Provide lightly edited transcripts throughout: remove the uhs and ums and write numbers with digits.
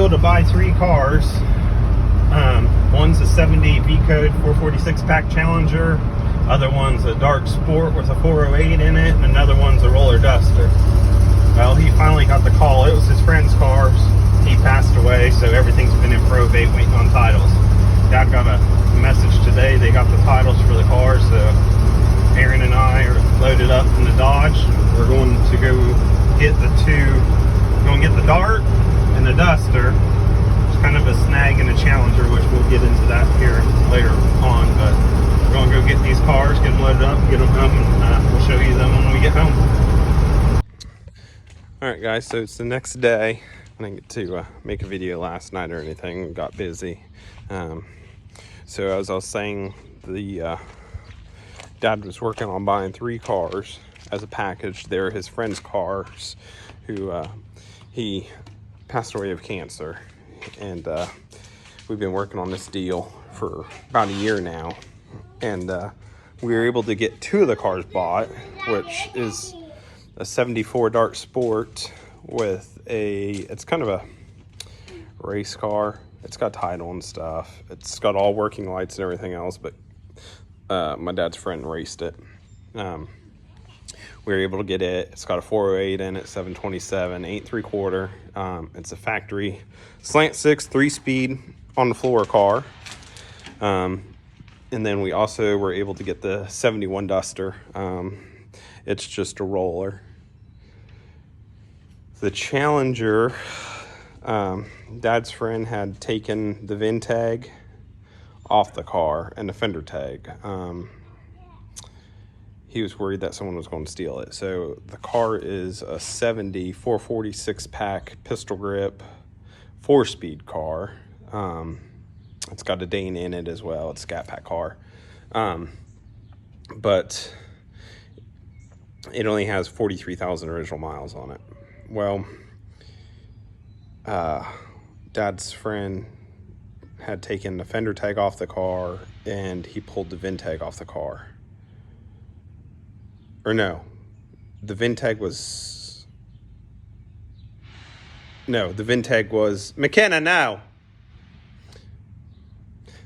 deal to buy 3 cars. One's a 70 V Code 446 pack Challenger. Other one's a dark sport with a 408 in it, and another one's a roller duster. Well, he finally got the call. It was his friend's cars. He passed away, so everything's been in probate waiting on titles. Dad got a message today. They got the titles for the cars, so Aaron and I are loaded up in the Dodge. We're going to go get the Dart and the Duster. It's kind of a snag and a Challenger, which we'll get into that here later on, but we're going to go get these cars, get them loaded up, get them home, and we'll show you them when we get home. Alright guys, so it's the next day. I didn't get to make a video last night or anything, got busy. So as I was saying, the Dad was working on buying 3 cars as a package. They're his friend's cars, who he passed away of cancer. And we've been working on this deal for about a year now. And we were able to get 2 of the cars bought, which is a 74 Dark Sport with it's kind of a race car. It's got title and stuff. It's got all working lights and everything else, but my dad's friend raced it. We were able to get it. It's got a 408 in it, 727, 8 3/4. It's a factory slant 6 3-speed on the floor car. And then we also were able to get the 71 Duster. It's just a roller. The Challenger, Dad's friend had taken the VIN tag off the car and the fender tag. He was worried that someone was going to steal it. So the car is a 70 446 pack pistol grip 4-speed car. It's got a Dane in it as well. It's a Scat Pack car. But it only has 43,000 original miles on it. Well, Dad's friend had taken the fender tag off the car and he pulled the VIN tag off the car. Or no, the VIN tag was... No, the VIN tag was... McKenna, now!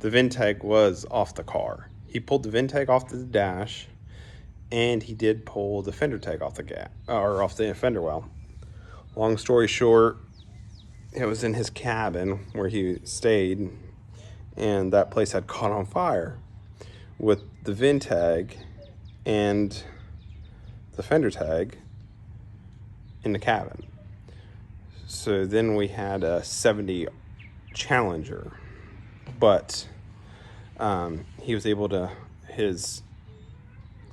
The VIN tag was off the car. He pulled the VIN tag off the dash, and he did pull the fender tag off the off the fender well. Long story short, it was in his cabin where he stayed, and that place had caught on fire with the VIN tag and the fender tag in the cabin. So then we had a 70 Challenger, but he was able to, his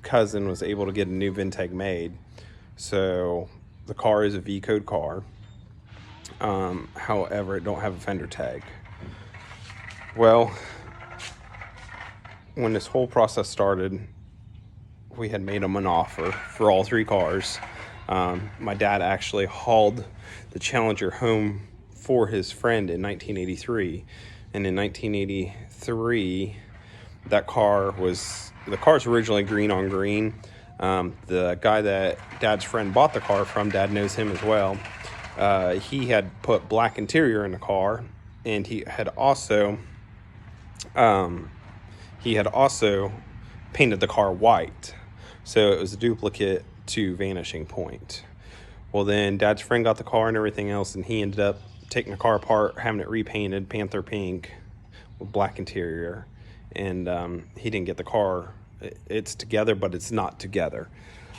cousin was able to get a new VIN tag made. So the car is a V Code car. However, it don't have a fender tag. Well, when this whole process started, we had made him an offer for all 3 cars. My dad actually hauled the Challenger home for his friend in 1983. And in 1983, the car's originally green on green. The guy that Dad's friend bought the car from, Dad knows him as well. He had put black interior in the car, and he had also painted the car white. So it was a duplicate to Vanishing Point. Well, then Dad's friend got the car and everything else, and he ended up taking the car apart, having it repainted Panther pink with black interior. And he didn't get the car. It's together, but it's not together.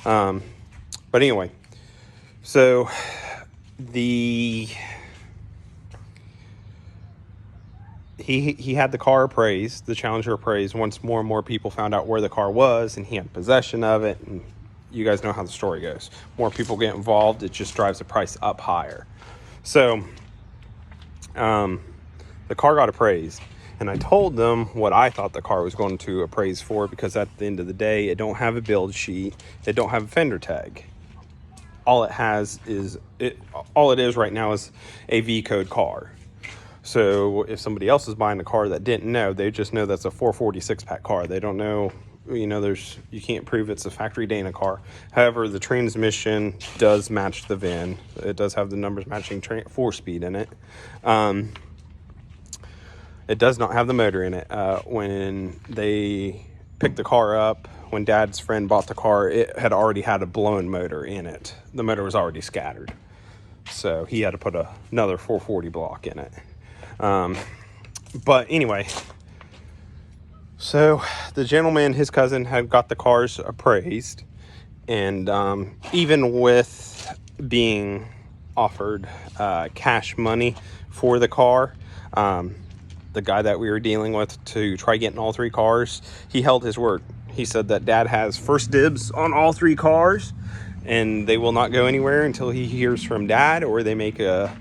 But anyway, so he had the car appraised, the Challenger appraised. Once more and more people found out where the car was, and he had possession of it, and you guys know how the story goes. More people get involved, it just drives the price up higher. So the car got appraised, and I told them what I thought the car was going to appraise for, because at the end of the day, it don't have a build sheet, it don't have a fender tag. All it is right now is a V Code car. So if somebody else is buying a car that didn't know, they just know that's a 446 pack car. They don't know You know, you can't prove it's a factory Dana car. However, the transmission does match the VIN. It does have the numbers matching 4-speed in it. It does not have the motor in it. When they picked the car up, when Dad's friend bought the car, it had already had a blown motor in it. The motor was already scattered. So he had to put another 440 block in it. But anyway, so the gentleman, his cousin, had got the cars appraised. And even with being offered cash money for the car, the guy that we were dealing with to try getting all 3 cars, he held his word. He said that Dad has first dibs on all 3 cars, and they will not go anywhere until he hears from Dad or they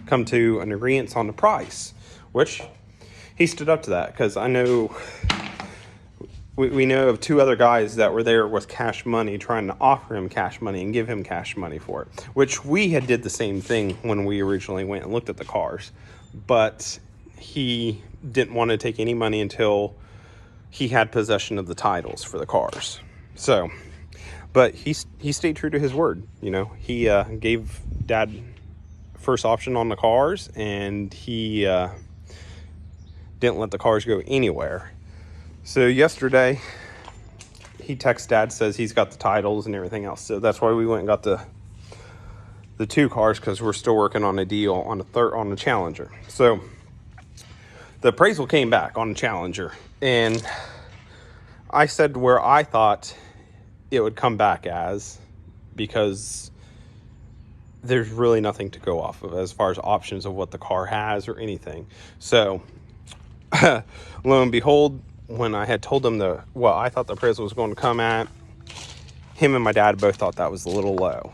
come to an agreement on the price, which he stood up to that, because I know we know of 2 other guys that were there with cash money, trying to offer him cash money and give him cash money for it, which we had did the same thing when we originally went and looked at the cars. But he didn't want to take any money until he had possession of the titles for the cars. So, but he stayed true to his word. You know, he gave Dad first option on the cars, and he didn't let the cars go anywhere. So yesterday, he texts Dad, says he's got the titles and everything else. So that's why we went and got the 2 cars, because we're still working on a deal on the Challenger. So the appraisal came back on the Challenger, and I said where I thought it would come back because there's really nothing to go off of as far as options of what the car has or anything. So lo and behold, when I had told him what I thought the appraisal was going to come at, him and my dad both thought that was a little low.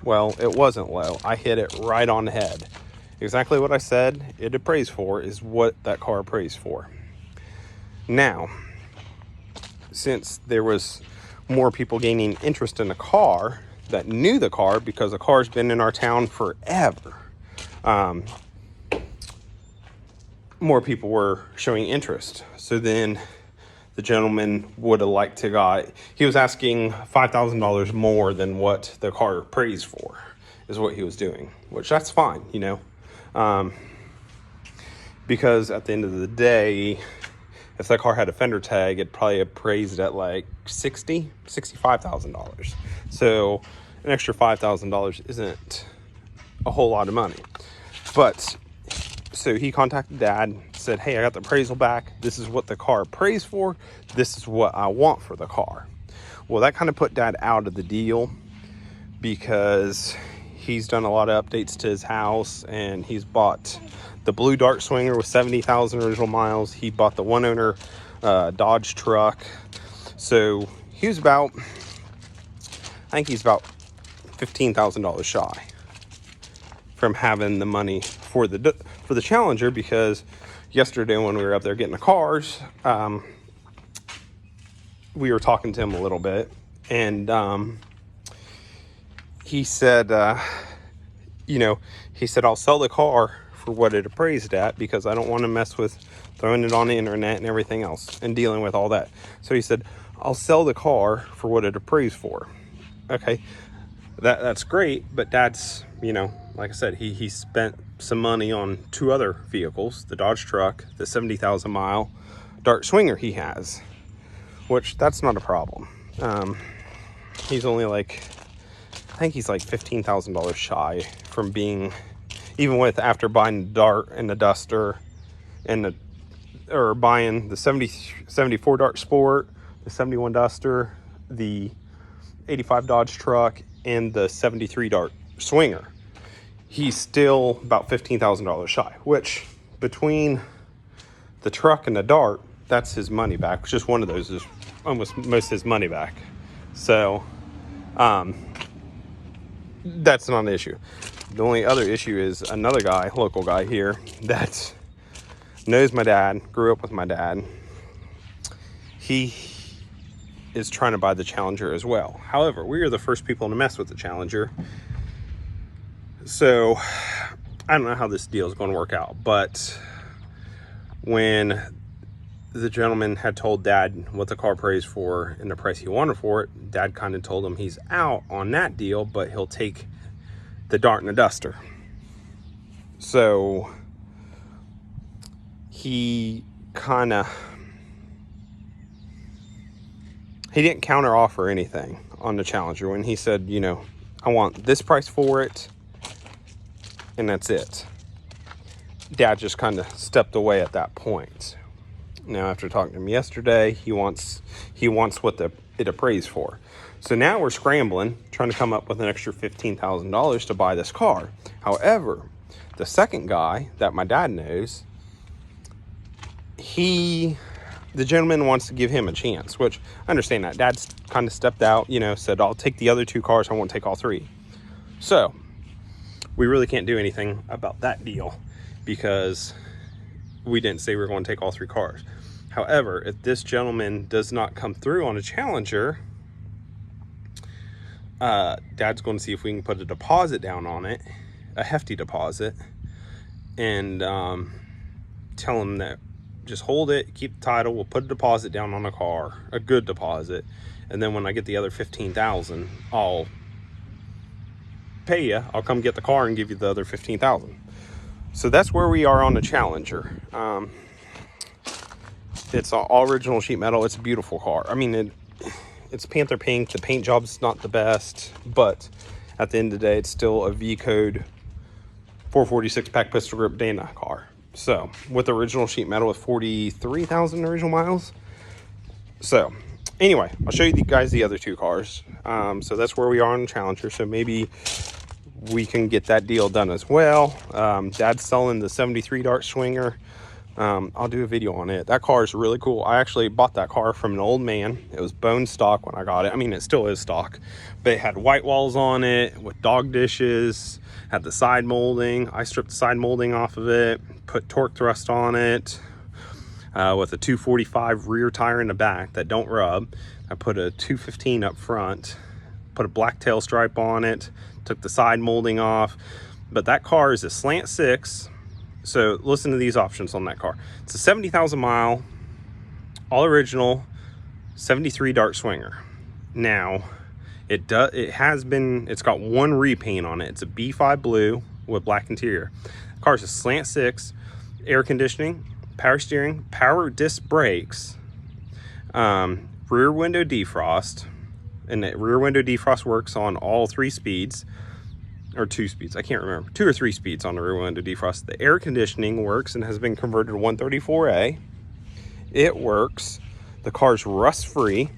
Well, it wasn't low. I hit it right on the head. Exactly what I said it appraised for is what that car appraised for. Now, since there was more people gaining interest in the car that knew the car, because the car's been in our town forever, more people were showing interest. So then the gentleman would have liked to he was asking $5,000 more than what the car appraised for, is what he was doing, which that's fine, you know. Because at the end of the day, if that car had a fender tag, it probably appraised at like $65,000. So an extra $5,000 isn't a whole lot of money. But so he contacted Dad, said, hey, I got the appraisal back. This is what the car appraised for. This is what I want for the car. Well, that kind of put Dad out of the deal, because he's done a lot of updates to his house, and he's bought the blue Dart Swinger with 70,000 original miles. He bought the one owner Dodge truck. So he was I think he's about $15,000 shy from having the money for the Challenger, because yesterday when we were up there getting the cars, we were talking to him a little bit, and he said, I'll sell the car for what it appraised at, because I don't want to mess with throwing it on the internet and everything else and dealing with all that. So he said, I'll sell the car for what it appraised for. Okay, that's great, but Dad's, like I said, he spent some money on 2 other vehicles, the Dodge truck, the 70,000 mile Dart Swinger he has, which that's not a problem. He's only I think he's like $15,000 shy from being, even after buying the Dart and the Duster and buying the 74 Dart Sport, the 71 Duster, the 85 Dodge truck, and the 73 Dart Swinger. He's still about $15,000 shy, which between the truck and the Dart, that's his money back. Just one of those is almost most his money back. So, that's not an issue. The only other issue is another guy, local guy here, that knows my dad, grew up with my dad. He is trying to buy the Challenger as well. However, we are the first people to mess with the Challenger. So I don't know how this deal is going to work out, but when the gentleman had told Dad what the car appraised for and the price he wanted for it. Dad kind of told him he's out on that deal, but he'll take the Dart and the Duster. So he didn't counter offer anything on the Challenger when he said, you know, I want this price for it, and that's it. Dad just kind of stepped away at that point. Now, after talking to him yesterday, he wants what it appraised for. So now we're scrambling, trying to come up with an extra $15,000 to buy this car. However, the second guy that my dad knows, the gentleman wants to give him a chance, which I understand that. Dad's kind of stepped out, you know, said, I'll take the other 2 cars, I won't take all 3. So we really can't do anything about that deal because we didn't say we were going to take all 3 cars. However, if this gentleman does not come through on a Challenger, Dad's going to see if we can put a deposit down on it, a hefty deposit, and tell him that just hold it, keep the title, we'll put a deposit down on the car, a good deposit, and then when I get the other $15,000, I'll pay you. I'll come get the car and give you the other $15,000. So that's where we are on the Challenger. It's all original sheet metal. It's a beautiful car. I mean, it's Panther pink. The paint job's not the best, but at the end of the day, it's still a V-code 446 pack pistol grip Dana car. So with original sheet metal with 43,000 original miles. So anyway, I'll show you guys the other 2 cars. So that's where we are on the Challenger. So maybe we can get that deal done as well. Dad's selling the 73 Dart Swinger. I'll do a video on it. That car is really cool. I actually bought that car from an old man. It was bone stock when I got it. I mean, it still is stock, but it had white walls on it with dog dishes, had the side molding. I stripped the side molding off of it, put torque thrust on it, with a 245 rear tire in the back that don't rub. I put a 215 up front, put a black tail stripe on it, took the side molding off. But that car is a slant 6. So listen to these options on that car. It's a 70,000 mile, all original, 73 Dart Swinger. Now, it's got 1 repaint on it. It's a B5 blue with black interior. The car's a slant 6, air conditioning, power steering, power disc brakes, rear window defrost, and the rear window defrost works on all 3 speeds. Or 2 speeds, I can't remember, 2 or 3 speeds on the rear window defrost. The air conditioning works and has been converted to 134A. It works. The car's rust free.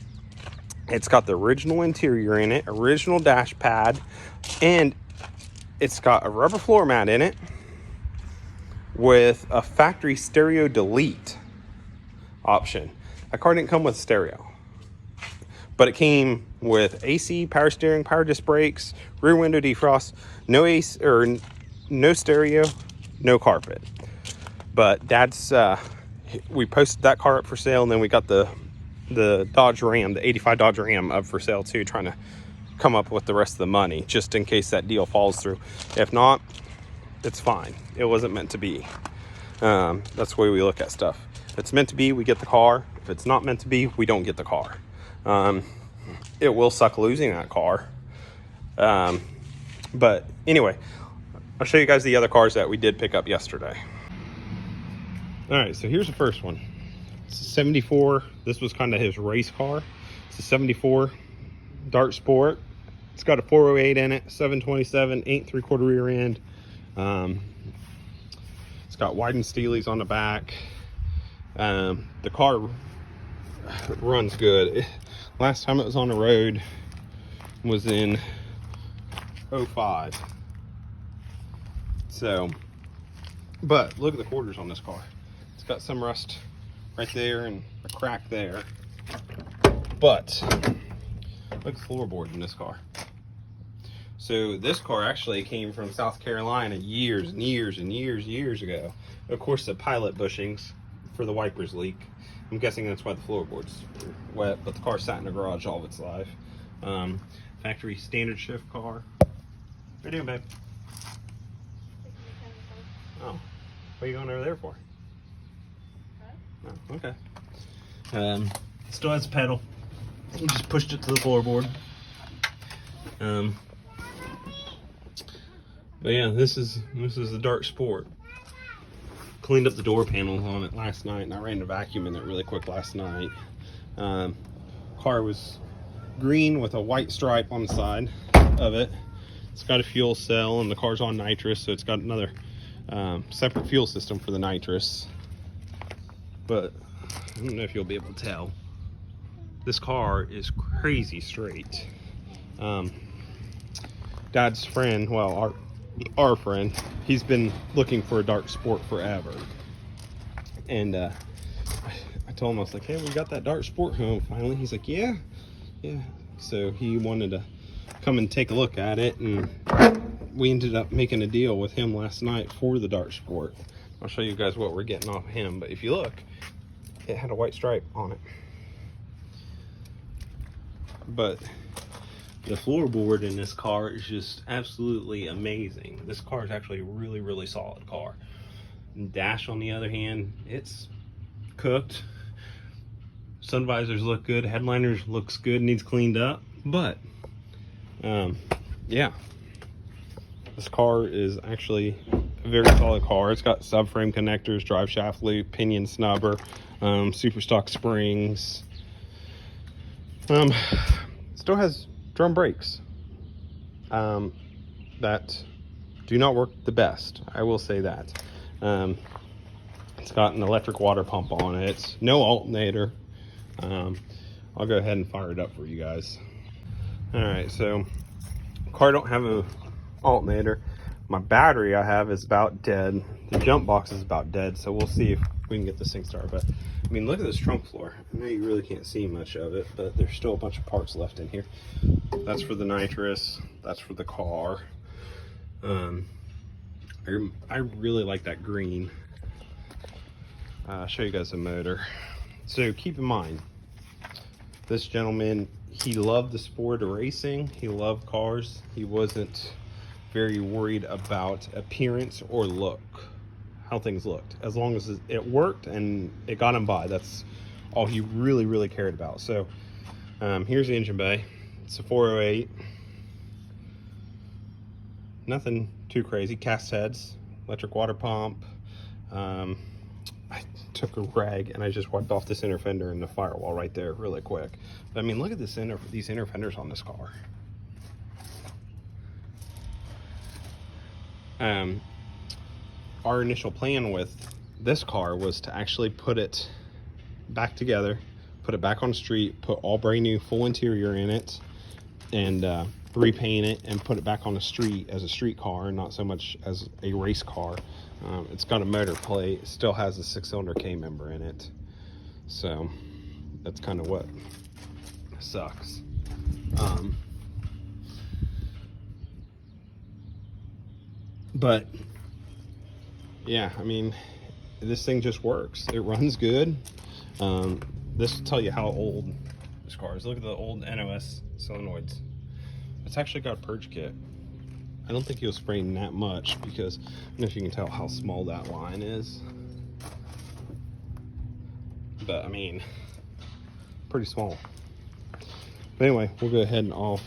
It's got the original interior in it, original dash pad, and it's got a rubber floor mat in it with a factory stereo delete option. That car didn't come with stereo, but it came with AC, power steering, power disc brakes, rear window defrost, no AC or no stereo, no carpet. But Dad's we posted that car up for sale, and then we got the Dodge Ram, the 85 Dodge Ram up for sale too, trying to come up with the rest of the money just in case that deal falls through. If not, it's fine. It wasn't meant to be. That's the way we look at stuff. If it's meant to be, we get the car. If it's not meant to be, we don't get the car. It will suck losing that car. But anyway, I'll show you guys the other cars that we did pick up yesterday. All right, so here's the first one. It's a 74. This was kind of his race car. It's a 74 Dart Sport. It's got a 408 in it, 727, 8 3/4 rear end. It's got widened steelies on the back. The car runs good. Last time it was on the road was in 05. So, but look at the quarters on this car. It's got some rust right there and a crack there. But look at the floorboard in this car. So this car actually came from South Carolina years and years and years ago. Of course, the pilot bushings for the wipers leak. I'm guessing that's why the floorboard's wet, but the car sat in the garage all of its life. Factory standard shift car. What are you doing, babe? Oh, what are you going over there for? Oh, okay. Still has a pedal. You just pushed it to the floorboard. But yeah, this is the Dark Sport. Cleaned up the door panels on it last night, and I ran a vacuum in it really quick last night. Car was green with a white stripe on the side of it. It's got a fuel cell, and the car's on nitrous, so it's got another separate fuel system for the nitrous. But I don't know if you'll be able to tell. This car is crazy straight. Dad's friend, well, our friend, he's been looking for a Dark Sport forever. And I told him, I was like, hey, we got that Dark Sport home finally. He's like, yeah. So he wanted to come and take a look at it, and we ended up making a deal with him last night for the Dark Sport. I'll show you guys what we're getting off him, but if you look, it had a white stripe on it. But the floorboard in this car is just absolutely amazing. This car is actually a really, really solid car. Dash, on the other hand, it's cooked. Sun visors look good. Headliners looks good. Needs cleaned up. But, yeah. This car is actually a very solid car. It's got subframe connectors, drive shaft loop, pinion snubber, super stock springs. Still has drum brakes that do not work the best, I will say that. It's got an electric water pump on it, no alternator. I'll go ahead and fire it up for you guys. All right, so car don't have a alternator. My battery I have is about dead. The jump box is about dead, so we'll see if we can get this thing started. But I mean, look at this trunk floor. I know you really can't see much of it, but there's still a bunch of parts left in here. That's for the nitrous, that's for the car. I really like that green. I'll show you guys the motor. So keep in mind, this gentleman, he loved the sport of racing. He loved cars. He wasn't very worried about appearance or look, how things looked. As long as it worked and it got him by, that's all he really, really cared about. So here's the engine bay. It's a 408. Nothing too crazy. Cast heads, electric water pump. I took a rag and I just wiped off this inner fender and the firewall right there really quick. But I mean, look at this these inner fenders on this car. Our initial plan with this car was to actually put it back together, put it back on the street, put all brand new full interior in it, and repaint it and put it back on the street as a street car, not so much as a race car. It's got a motor plate, it still has a 6-cylinder K-member in it, so that's kind of what sucks. But yeah, I mean, this thing just works. It runs good. This will tell you how old this car is. Look at the old NOS solenoids. It's actually got a purge kit. I don't think he was spraying that much because I don't know if you can tell how small that line is. But I mean, pretty small. But anyway, we'll go ahead and I'll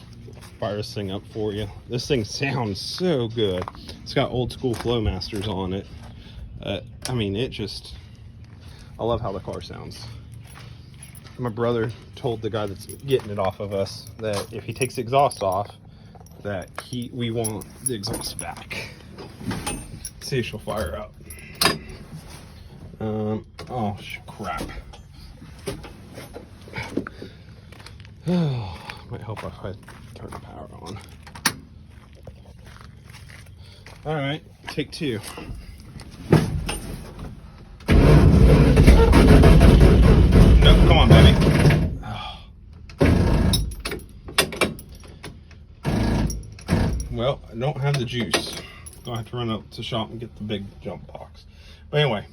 fire this thing up for you. This thing sounds so good. It's got old school Flowmasters on it. I mean, I love how the car sounds. My brother told the guy that's getting it off of us that if he takes the exhaust off, that we want the exhaust back. Let's see if she'll fire up. Oh crap. Might help if I turn the power on. All right, take two. No, come on, baby. Well, I don't have the juice. I'll have to run up to the shop and get the big jump box. But anyway,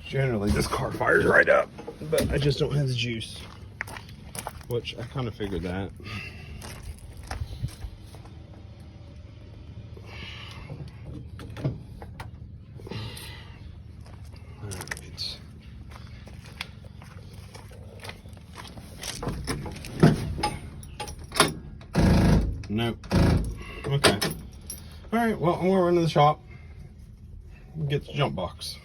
generally this car fires right up, but I just don't have the juice, which I kind of figured that. All right. Nope. Okay. All right, well, I'm gonna run to the shop and get the jump box.